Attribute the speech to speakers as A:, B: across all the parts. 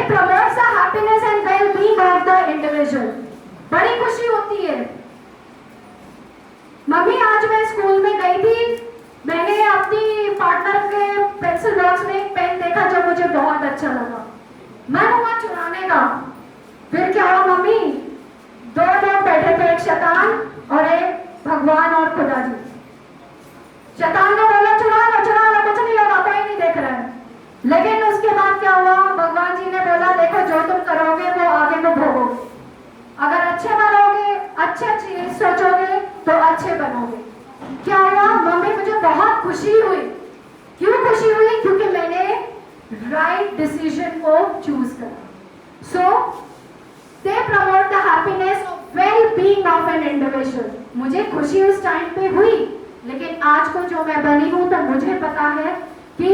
A: promotes the happiness and well-being of the individual. बड़ी खुशी होती है। मम्मी आज मैं स्कूल में गई थी, मैंने अपनी पार्टनर के पेंसिल बॉक्स में एक पेन देखा जो मुझे बहुत अच्छा लगा, मन हुआ चुराने का। फिर क्या हुआ मम्मी, दो लोग बैठे थे, एक शैतान और एक भगवान और खुदा जी। शैतान ने बोला चुरा लो कुछ नहीं होगा, कोई नहीं देख रहा है। लेकिन उसके बाद क्या हुआ, भगवान जी ने बोला देखो जो तुम करोगे वो आगे में भोगोगे, अगर अच्छे बनोगे, अच्छे चीज सोचोगे तो अच्छे बनोगे। क्या हुआ मम्मी, मुझे बहुत खुशी हुई। क्यों खुशी हुई? क्योंकि मैंने राइट डिसीजन को चूज करा। So they promote the happiness of well-being of an individual. मुझे खुशी उस टाइम पे हुई, लेकिन आज को जो मैं बनी हूं तो मुझे पता है कि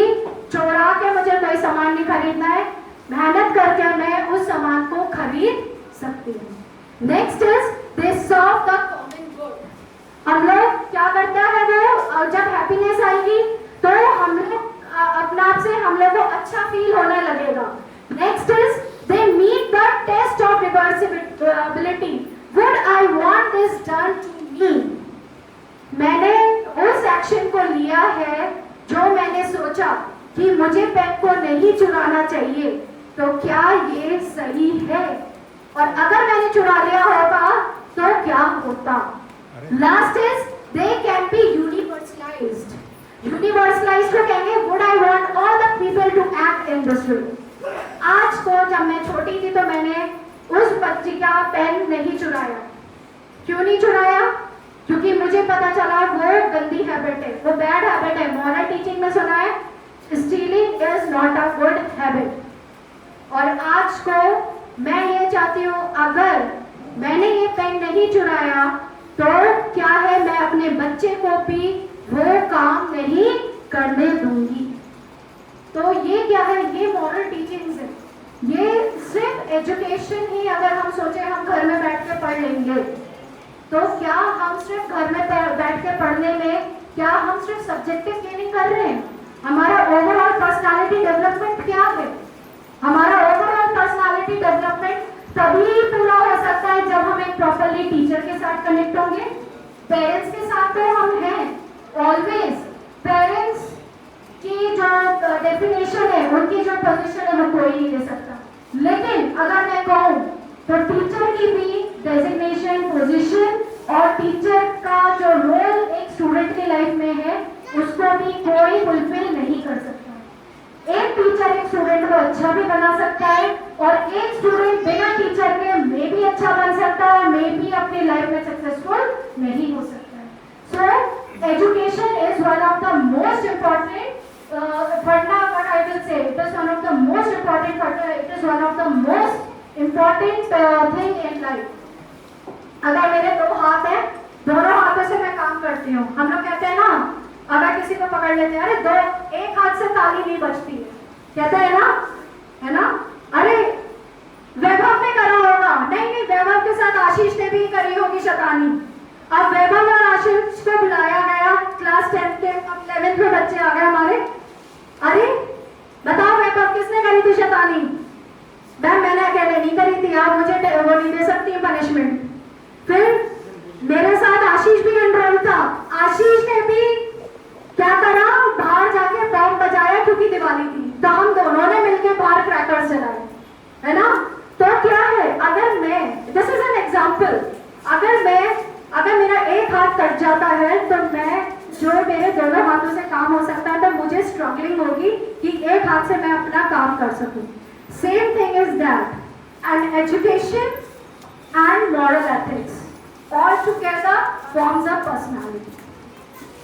A: चोरा के मुझे कोई सामान नहीं खरीदना है, मेहनत करके मैं उस सामान को खरीद सकती हूँ। Next is they serve the common good. हम लोग क्या करता है वो, जब हैप्पीनेस आएगी तो हम लोग अपने आप से हम लोग को अच्छा फील होने लगेगा। Next is they meet the test of reversibility. Would I want this done to me. मैंने उस एक्शन को लिया है जो मैंने सोचा कि मुझे पेन को नहीं चुराना चाहिए, तो क्या ये सही है? और अगर मैंने चुरा लिया होता तो क्या होता? Last is they can be universalised. Universalised को कहेंगे would I want all the people to act in this way. आज को जब मैं छोटी थी तो मैंने उस बच्ची का पेन नहीं चुराया। क्यों नहीं चुराया? क्योंकि मुझे पता चला वो गंदी हैबिट है, वो बैड हैबिट है। मॉरल टीचिंग में सुना है stealing is not a good habit. और आज को मैं ये चाहती हूँ, अगर मैंने ये पेन नहीं चुराया तो क्या है, मैं अपने बच्चे को भी वो काम नहीं करने दूंगी। तो ये क्या है, ये मॉरल टीचिंग्स है। ये सिर्फ एजुकेशन ही अगर हम सोचे हम घर में बैठ के पढ़ लेंगे, तो क्या हम सिर्फ घर में बैठ के पढ़ने में क्या हम सिर्फ सब्जेक्टिव गेनिंग कर रहे हैं? हमारा ओवरऑल पर्सनालिटी डेवलपमेंट क्या है? हमारा ओवरऑल पर्सनालिटी डेवलपमेंट तभी पूरा हो सकता है जब हम एक प्रॉपरली टीचर के साथ कनेक्ट होंगे। पेरेंट्स के साथ तो हम हैं ऑलवेज। पेरेंट्स की जो डेफिनेशन है, उनकी जो पोजीशन है, वो कोई नहीं दे सकता। लेकिन अगर मैं कहूँ तो टीचर की भी डेजिग्नेशन, पोजीशन और टीचर का जो रोल एक स्टूडेंट की लाइफ में है, उसको भी कोई फुलफिल नहीं कर सकता। एक टीचर एक स्टूडेंट को अच्छा भी बना सकता है और एक स्टूडेंट बिना टीचर के मे भी अच्छा बन सकता है, मे भी अपनी लाइफ में सक्सेसफुल नहीं हो सकता है। So education is one of the most important what I will say, it is one of the most important factor, it is one of the most important thing in life. अगर मेरे दो हाथ हैं, दोनों हाथों से मैं काम करती हूँ। हम लोग कहते हैं ना, अगर किसी को पकड़ लेते हैं, अरे दो एक हाथ से ताली नहीं बजती है, कहते हैं ना, है ना? अरे वैभव ने करा होगा, नहीं वैभव के साथ आशीष ने भी करी होगी शैतानी। अब वैभव और आशीष को बुलाया गया, क्लास 10 के 11th में बच्चे आ गए हमारे। अरे बताओ वैभव किसने करी थी शैतानी? मैम मैंने अकेले नहीं करी थी, आप मुझे वो नहीं दे सकती पनिशमेंट। फिर मेरे साथ आशीष भी एनरोल था, आशीष ने भी क्या करा, बाहर जाके बॉम्ब बजाया क्योंकि दिवाली थी, तो हम दोनों ने मिलकर बाहर क्रैकर्स जलाए, है ना? तो क्या है, अगर मैं, दिस इज एन एग्जाम्पल, अगर मेरा एक हाथ कट जाता है तो मैं जो मेरे दोनों हाथों से काम हो सकता है, तो मुझे स्ट्रगलिंग होगी कि एक हाथ से मैं अपना काम कर सकूं। Same thing is that, and education and moral ethics all together forms a personality.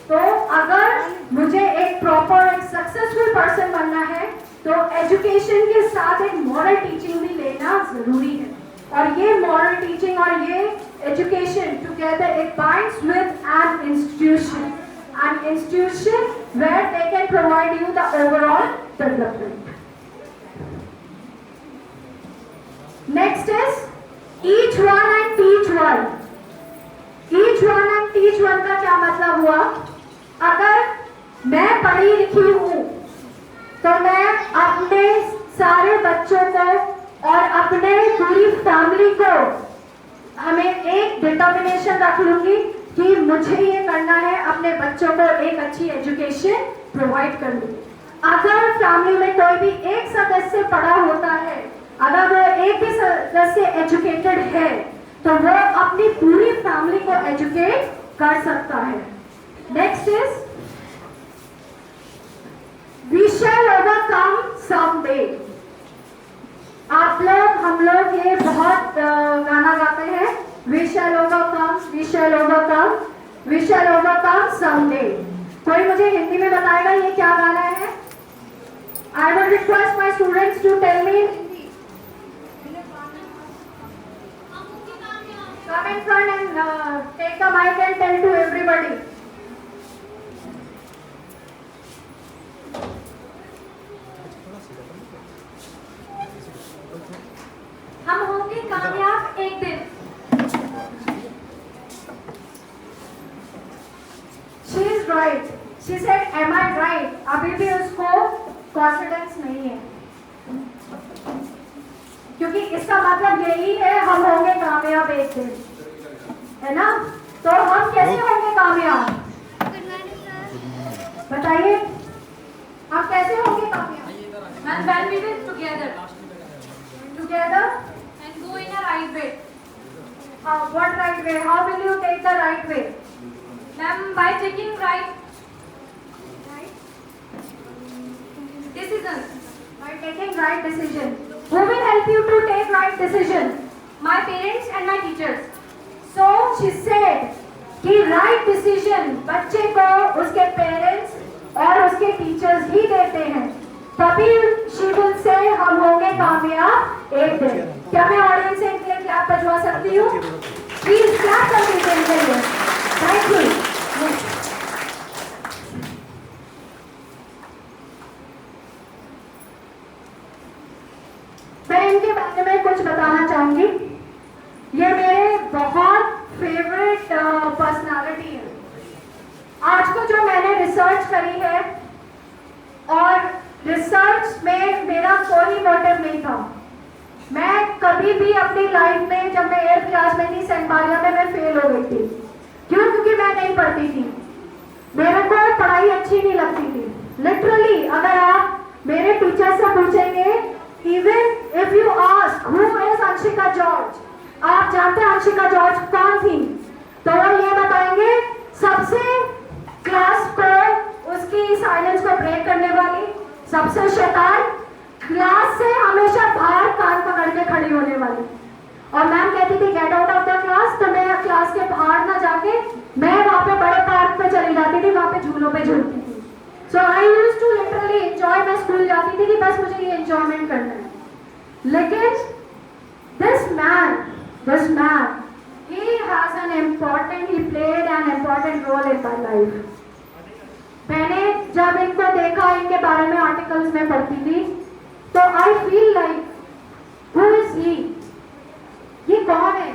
A: तो अगर मुझे एक प्रॉपर एक सक्सेसफुल पर्सन बनना है तो एजुकेशन के साथ एक मॉरल टीचिंग भी लेना जरूरी है। और ये मॉरल टीचिंग और ये education together it binds with an institution, an institution where they can provide you the overall development. Next is each one and teach one. Each one and teach one का क्या मतलब हुआ? अगर मैं पढ़ी लिखी हूँ तो मैं अपने सारे बच्चों को और अपने पूरी फैमिली को हमें एक डिटर्मिनेशन रख लूंगी कि मुझे ये करना है, अपने बच्चों को एक अच्छी एजुकेशन प्रोवाइड कर लूंगी। अगर फैमिली में कोई भी एक सदस्य पढ़ा होता है, अगर वो एक ही सदस्य एजुकेटेड है, तो वो अपनी पूरी फैमिली को एजुकेट कर सकता है। Next is we shall overcome someday. आप लोग, हम लोग ये बहुत गाना गाते हैं, we shall overcome, we shall overcome, we shall overcome someday. कोई मुझे हिंदी में बताएगा ये क्या गाना है? I will request my students to tell me. Come in front and take the mic and tell to everybody. हम होंगे कामयाब एक दिन। She is right. She said, "Am I right?" अभी भी उसको कॉन्फिडेंस नहीं है, क्योंकि इसका मतलब यही है हम होंगे कामयाब एक दिन, है ना? तो हम कैसे होंगे कामयाब? बताइए, हम कैसे होंगे कामयाब?
B: And when we will together and go in a right way.
A: What right way? How will you take the right way?
B: Ma'am, by taking right decisions.
A: By taking right decision. Who will help you to take right decision?
B: My parents and my teachers.
A: So she said कि right decision बच्चे को उसके parents और उसके teachers ही देते हैं, तभी she will say हम होंगे कामयाब एक दिन। क्या मैं ऑडियंस से इनके लिए क्लैप बजवा सकती हूँ? प्लीज क्लैप कर दीजिए इनके लिए। Thank you. मैं इनके बारे में कुछ बताना चाहूंगी। ये मेरे बहुत फेवरेट पर्सनालिटी है। आज को जो मैंने रिसर्च करी है, और रिसर्च में मेरा कोई मोटिव नहीं था। मैं कभी भी अपनी लाइफ में, जब मैं 8th क्लास में थी, सेंट मारिया में मैं फेल हो गई थी। क्यों? क्योंकि मैं नहीं पढ़ती थी, मेरे को पढ़ाई अच्छी नहीं लगती थी। लिटरली अगर आप मेरे टीचर से पूछेंगे, even if you ask who is Anshika George, आप जानते हैं अंशिका जॉर्ज कौन थी, तो वो ये बताएंगे सबसे क्लास को, उसकी साइलेंस को ब्रेक करने वाली, सबसे शैतान, क्लास से हमेशा बाहर कान पकड़ के खड़ी होने वाली। और मैम कहती थी get out of the class, तो मैं क्लास के बाहर ना जाके मैं वहाँ पे बड़े पार्क पे चली जाती थी, वहाँ पे झूलों पे झूलती थी। So I used to literally enjoy. मैं स्कूल जाती थी कि बस मुझे ये एंजॉयमेंट करना है। लेकिन this man he has an important, he played an important role in my life. मैंने जब इनको देखा, इनके बारे में आर्टिकल्स में पढ़ती थी, तो I feel like who is he, ये कौन है?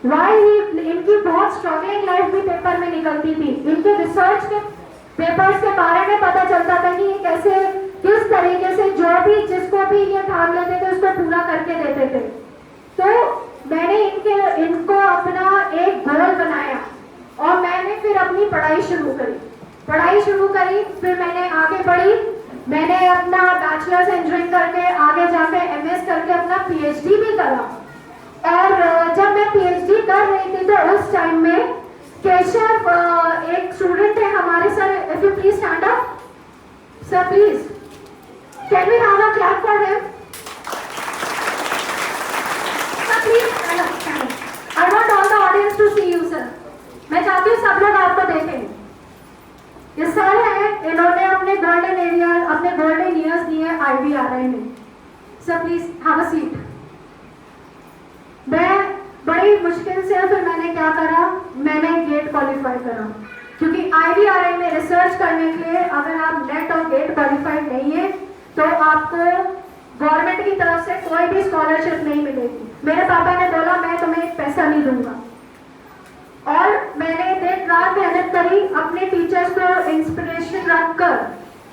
A: Why he? इनकी बहुत स्ट्रगलिंग लाइफ भी पेपर में निकलती थी। इनके रिसर्च के पेपर्स के बारे में पता चलता था कि ये कैसे, किस तरीके से जो भी जिसको भी ये ठान लेते थे उसको पूरा करके देते थे। तो मैंने इनको अपना एक गोल बनाया और मैंने फिर अपनी पढ़ाई शुरू करी। फिर मैंने आगे बढ़ी, मैंने अपना बैचलर्स इंजीनियरिंग करके आगे जाके एमएस करके अपना पीएचडी भी करा। और जब मैं पीएचडी कर रही थी तो उस टाइम में केशव एक स्टूडेंट है हमारे, sir if you please stand up, sir please can we have a clap for him? I want all the audience to see you, sir. मैं चाहती हूँ सब लोग आपको देखें। ये सर है, इन्होंने अपने गोल्डन ईयर्स दिए IVRI में। Sir please have a seat. मैं बड़ी मुश्किल से फिर मैंने क्या करा, मैंने गेट क्वालिफाई करा, क्योंकि IVRI में रिसर्च करने के लिए अगर आप नेट और गेट क्वालिफाइड नहीं है तो आपको गवर्नमेंट की तरफ से कोई भी स्कॉलरशिप नहीं मिलेगी। मेरे पापा ने बोला मैं तुम्हें एक पैसा नहीं दूंगा, और मैंने दिन रात मेहनत करी, अपने टीचर्स को इंस्पिरेशन रखकर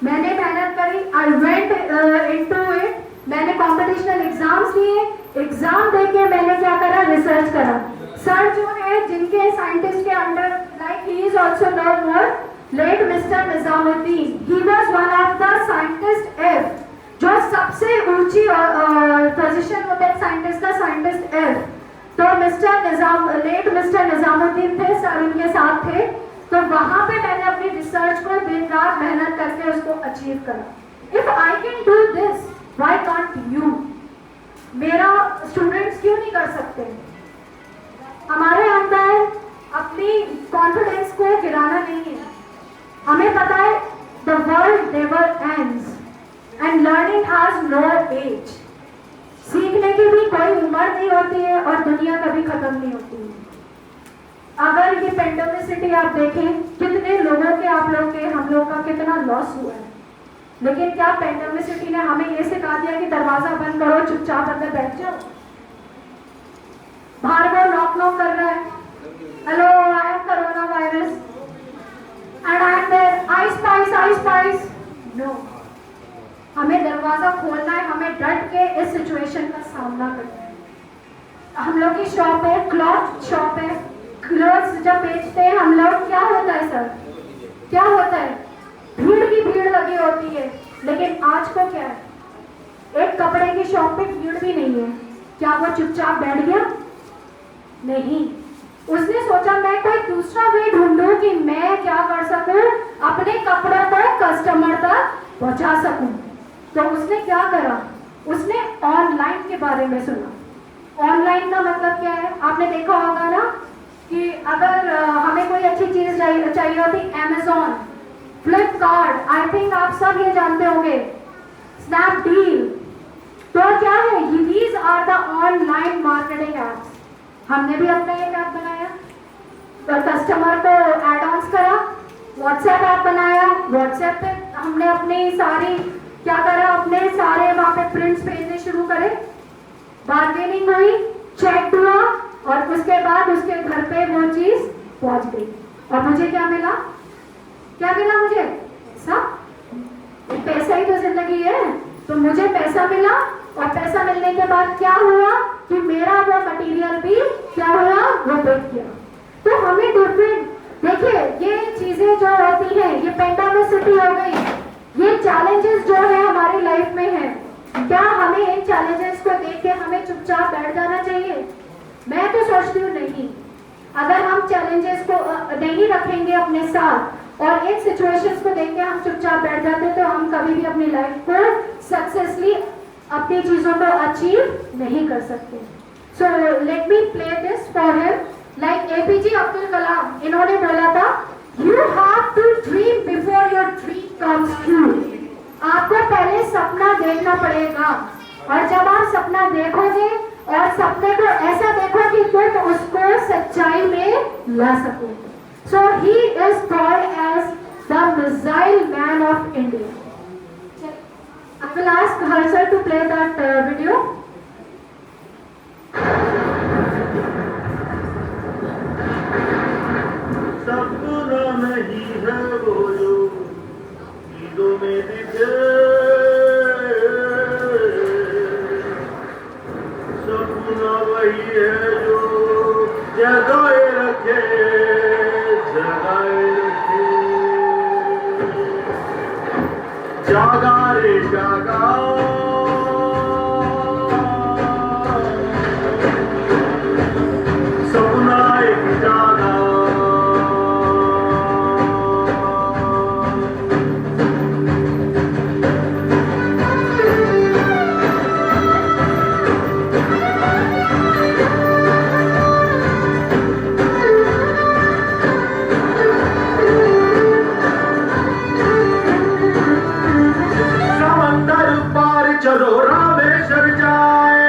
A: मैंने मेहनत करी। आई वेंट इनटू इट मैंने कॉम्पिटिशनल एग्जाम्स दिए, एग्जाम देके मैंने क्या करा, रिसर्च करा। सर जो है जिनके साइंटिस्ट के under, like he is also known more late mister Nizamuddin, he was one of the scientist F, जो सबसे ऊंची पोजीशन होता है साइंटिस्ट का, साइंटिस्ट एफ। तो लेट मिस्टर निजामुद्दीन थे सर, उनके साथ थे। तो वहां पे मैंने अपनी रिसर्च को दिन रात मेहनत करके उसको अचीव करा। If I can do this, why can't you? मेरा स्टूडेंट्स क्यों नहीं कर सकते? हमारे अंदर अपनी कॉन्फिडेंस को गिराना नहीं है। हमें पता है the world never ends and learning has no age. सीखने की भी कोई उम्र नहीं होती है और दुनिया कभी खत्म नहीं होती है। अगर ये पेंडेमिसिटी आप देखें, कितने लोगों के, आप लोग के, हम लोग का कितना लॉस हुआ है, लेकिन क्या पेंडेमिसिटी ने हमें ये सिखा दिया कि दरवाजा बंद करो, चुपचाप अंदर बैठ जाओ? बाहर वो नॉक नॉक कर रहा है, hello I am corona virus and I am there, I spice. No, हमें दरवाजा खोलना है, हमें डट के इस सिचुएशन का सामना करना है। हम लोग की शॉप है, क्लॉथ शॉप है, क्लोथ्स जब बेचते हैं हम लोग, क्या होता है सर, क्या होता है? भीड़ की भीड़ लगी होती है। लेकिन आज को क्या है, एक कपड़े की शॉप पे भीड़ भी नहीं है, क्या वो चुपचाप बैठ गया? नहीं, उसने सोचा मैं कोई दूसरा वे ढूंढूं कि मैं क्या कर सकूं, अपने कपड़ों को कस्टमर तक पहुंचा सकूं। तो उसने क्या करा, उसने ऑनलाइन के बारे में सुना। ऑनलाइन का मतलब क्या है, आपने देखा होगा ना कि अगर हमें कोई अच्छी चीज चाहिए होती, Amazon, फ्लिपकार्ट, आई थिंक आप सब ये जानते होंगे, स्नैपडील, तो क्या है, these are the online marketing apps. हमने भी अपना एक ऐप बनाया, तो कस्टमर को एड ऑन्स करा, व्हाट्सएप ऐप बनाया, व्हाट्सएप पे हमने अपनी सारी क्या करा, अपने सारे वहां पे प्रिंट्स भेजने शुरू करे, बार्गेनिंग हुई, चेक हुआ और उसके बाद उसके घर पे वो चीज पहुंच गई। और मुझे क्या मिला, क्या मिला मुझे? सब पैसा ही तो जिंदगी है। तो मुझे पैसा मिला और पैसा मिलने के बाद क्या हुआ कि मेरा वो मटेरियल भी क्या हुआ, वो बिक गया। तो हमें डिफरेंट, देखिए ये चीजें जो होती हैं, ये पेंडेमिसिटी हो गई, ये चैलेंजेस जो है हमारी लाइफ में है, क्या हमें इन चैलेंजेस को देख के हमें चुपचाप बैठ जाना चाहिए? मैं तो सोचती हूँ नहीं। अगर हम चैलेंजेस को नहीं रखेंगे अपने साथ और इन सिचुएशंस को देख के हम चुपचाप बैठ जाते, तो हम कभी भी अपनी लाइफ को सक्सेसफुली अपनी चीजों को अचीव नहीं कर सकते। So let me play this for him. Like APJ Abdul Kalam, इन्होंने बोला था, you have to dream before your dream comes true. आपको पहले सपना देखना पड़ेगा, और जब आप सपना देखोगे और सपने को ऐसा देखो कि तुम उसको सच्चाई में ला सको। So he is called as the missile man of India. I will ask Harsha to play that video.
C: सपना नहीं है वो जो नींदों में दिखे, सपना वही है जो जगाए रखे, जगाए रखे। जागा रे जागा, सपना एक जागा। चलो रामेश्वर जाए,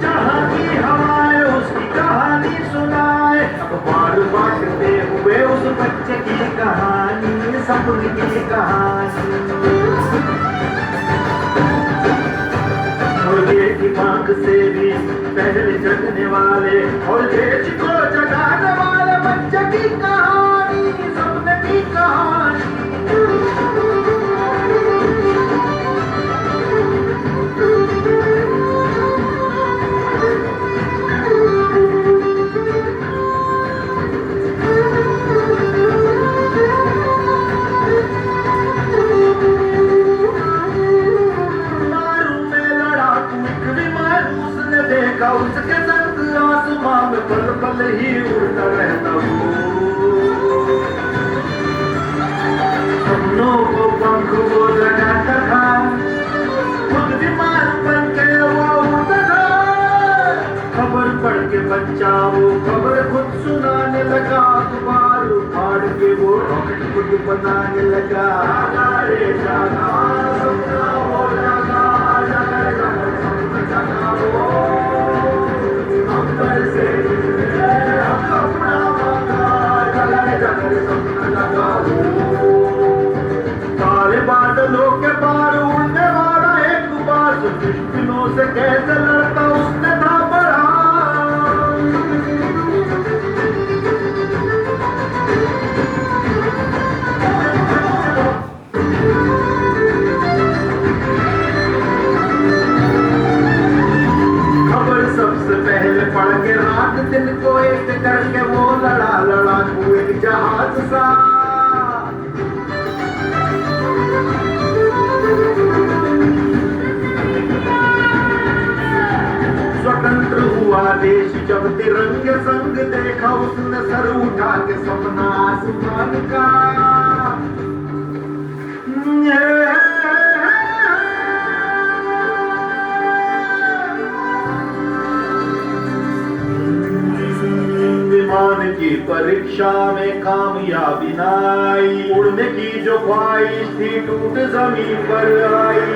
C: जहाँ की हवाएं उसकी कहानी सुनाए। अखबार बांटते हुए उस बच्चे की कहानी, सपने की कहानी। मुर्गे की मांग से भी पहले जगने वाले और देश को जगाने वाले बच्चे की कहानी, सपने की कहानी। बच्चा वो खबर खुद सुनाने लगा, अखबार फाड़ के वो रॉकेट खुद बनाने लगा। जागा रे जागा, सपना वो जागा, जागा रे जागा, सपना जागा वो। अंबर से हम अपना मांगा, जागा रे जागा रे सपना जागा वो। काले बादलों के पार उड़ने वाला एक बार, जो दुश्मनों से कैसे लड़ता उसने था बड़ा। खबर सबसे पहले पढ़ के रात दिन को एक करके वो लड़ा लड़ाकू एक जहाज सा। स्वतंत्र हुआ देश जब तिरंगे संग देखा उसने, सर उठा के सपना आसमान का। विमान की परीक्षा में कामयाबी न आई, उड़ने की जो ख्वाहिश थी टूट जमीन पर आई।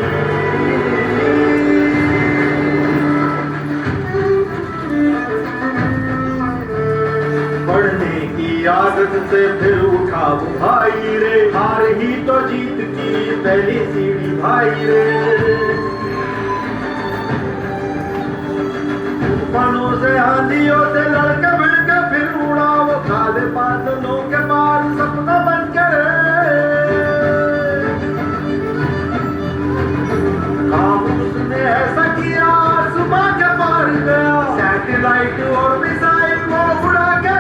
C: पढ़ने की आदत से फिर उठा वो भाई रे, हार ही तो जीत की पहली सीढ़ी भाई रे। तूफानों से आंधियों से लड़के भिड़के फिर उड़ा वो काले बादलों के पार सपना बन के काम उसने ऐसा किया सुबह के पार गया, सैटेलाइट और मिसाइल को उड़ा के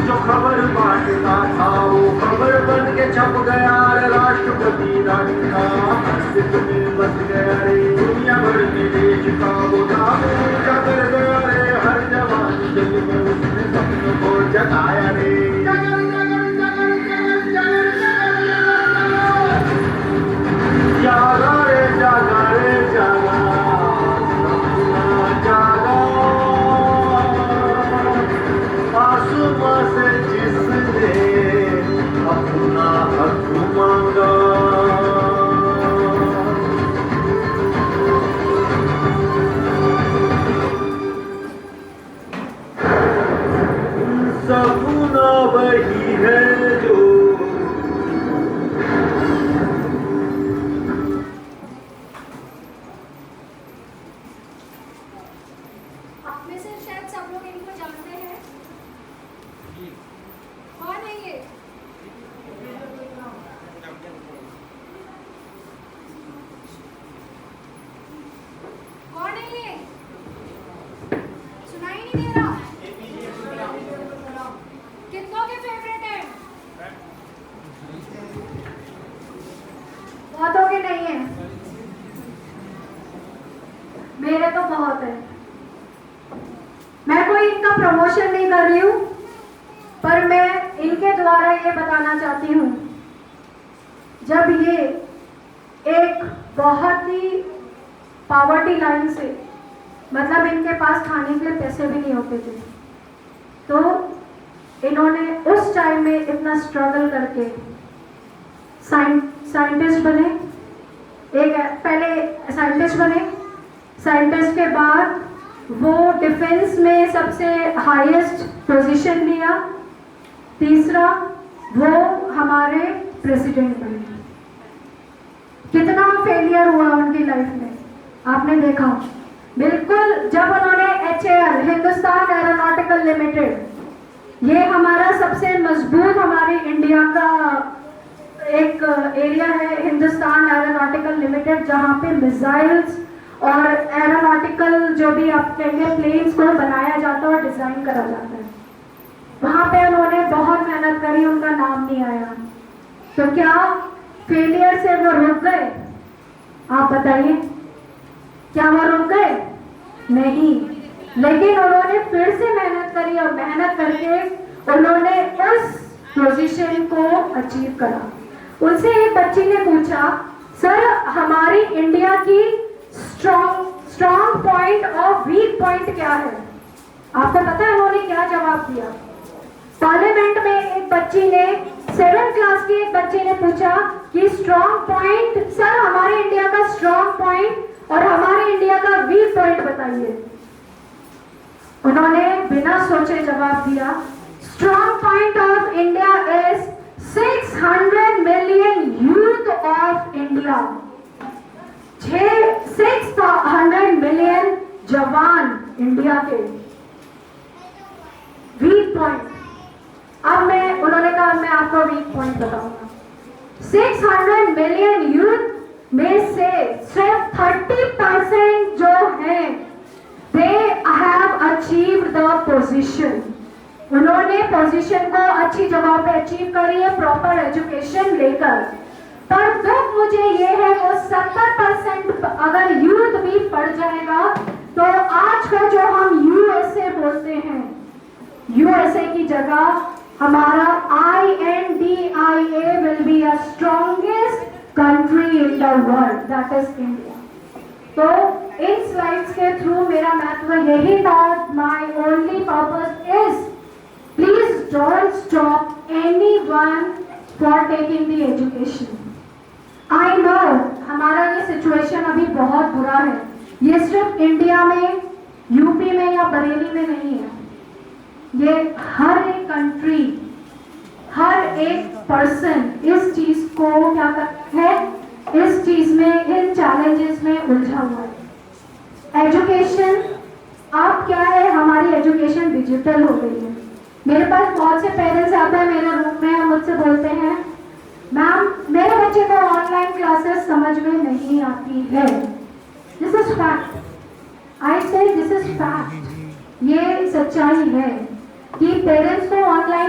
C: जो खबर बांटता था वो खबर बन के छप गया रे। राष्ट्रपति राष्ट्र का में बस गया रे, दुनिया भर के देश का वो नाम ऊंचा कर गया रे। हर जवान दिल में उसने सपनों को जगाया रे। जगर जगर जगर जगर जगर जगर जागा रे जागा रे जागा, सपना जागा। आसमां से जिसने अपना हक मांगा, सपना वही है जो
A: आप में से शायद सब लोग इनको जानते हैं। कौन है ये? कौन है ये? सुनाई नहीं दे रहा। कितनों के फेवरेट है? बहुतों के नहीं है। मेरे तो बहुत है। मैं कोई इनका प्रमोशन नहीं कर रही हूँ, पर मैं इनके द्वारा ये बताना चाहती हूँ, जब ये एक बहुत ही पॉवर्टी लाइन से, मतलब इनके पास खाने के लिए पैसे भी नहीं होते थे, तो इन्होंने उस टाइम में इतना स्ट्रगल करके साइंटिस्ट बने। एक पहले साइंटिस्ट बने, साइंटिस्ट के बाद वो डिफेंस में सबसे हाईएस्ट पोजीशन लिया। तीसरा, वो हमारे प्रेसिडेंट बने। कितना फेलियर हुआ उनकी लाइफ में आपने देखा। बिल्कुल जब उन्होंने HAL, हिंदुस्तान एरोनॉटिकल लिमिटेड, ये हमारा सबसे मजबूत हमारे इंडिया का एक एरिया है, हिंदुस्तान एरोनॉटिकल लिमिटेड, जहाँ पे मिसाइल्स और एरोनॉटिकल जो भी आप कहेंगे प्लेन्स को बनाया जाता है और डिजाइन करा जाता है। वहाँ पे उन्होंने बहुत मेहनत करी, उनका नाम नहीं आया। तो क्या फेलियर से वो रुक गए? आप बताइए, क्या वो रुक गए? नहीं, लेकिन उन्होंने फिर से मेहनत करी और मेहनत करके उन्होंने उस पोजीशन को अचीव करा। उनसे एक बच्ची ने पूछा, सर हमारी इंडिया की स्ट्रॉन्ग पॉइंट और वीक पॉइंट क्या है? आपको पता है उन्होंने क्या जवाब दिया? पार्लियामेंट में एक बच्ची ने 7th क्लास की एक बच्ची ने पूछा कि स्ट्रॉन्ग पॉइंट सर हमारे इंडिया का स्ट्रॉन्ग पॉइंट और हमारे इंडिया का वीक पॉइंट बताइए। उन्होंने बिना सोचे जवाब दिया, strong point of India is 600 million youth of India. 600 million जवान इंडिया के। वीक पॉइंट, अब उन्होंने कहा मैं आपको वीक पॉइंट बताऊंगा। 600 मिलियन यूथ में से सिर्फ 30% जो हैं they have achieved the position. उन्होंने पोजीशन को अच्छी जगह पे अचीव करी है प्रॉपर एजुकेशन लेकर। पर दुख मुझे ये है वो 70% अगर यूथ भी पढ़ जाएगा तो आज का जो हम यूएसए बोलते हैं, यूएसए की जगह हमारा INDIA will be a strongest country in the world, that is India। तो इन स्लाइड्स के थ्रू मेरा महत्व यही था, my only purpose is please don't stop anyone for taking the education। I know हमारा ये सिचुएशन अभी बहुत बुरा है, ये सिर्फ इंडिया में, यूपी में या बरेली में नहीं है, ये हर एक कंट्री, हर एक पर्सन इस चीज को क्या करता है, इस चीज में, इन चैलेंजेस में उलझा हुआ है। एजुकेशन अब क्या है, हमारी एजुकेशन डिजिटल हो गई है। मेरे पास बहुत से पेरेंट्स आते हैं मेरे रूम में और मुझसे बोलते हैं मैम मेरे बच्चे को ऑनलाइन क्लासेस समझ में नहीं आती है। दिस इज फैक्ट, आई से दिस इज फैक्ट। ये सच्चाई है कि पेरेंट्स को ऑनलाइन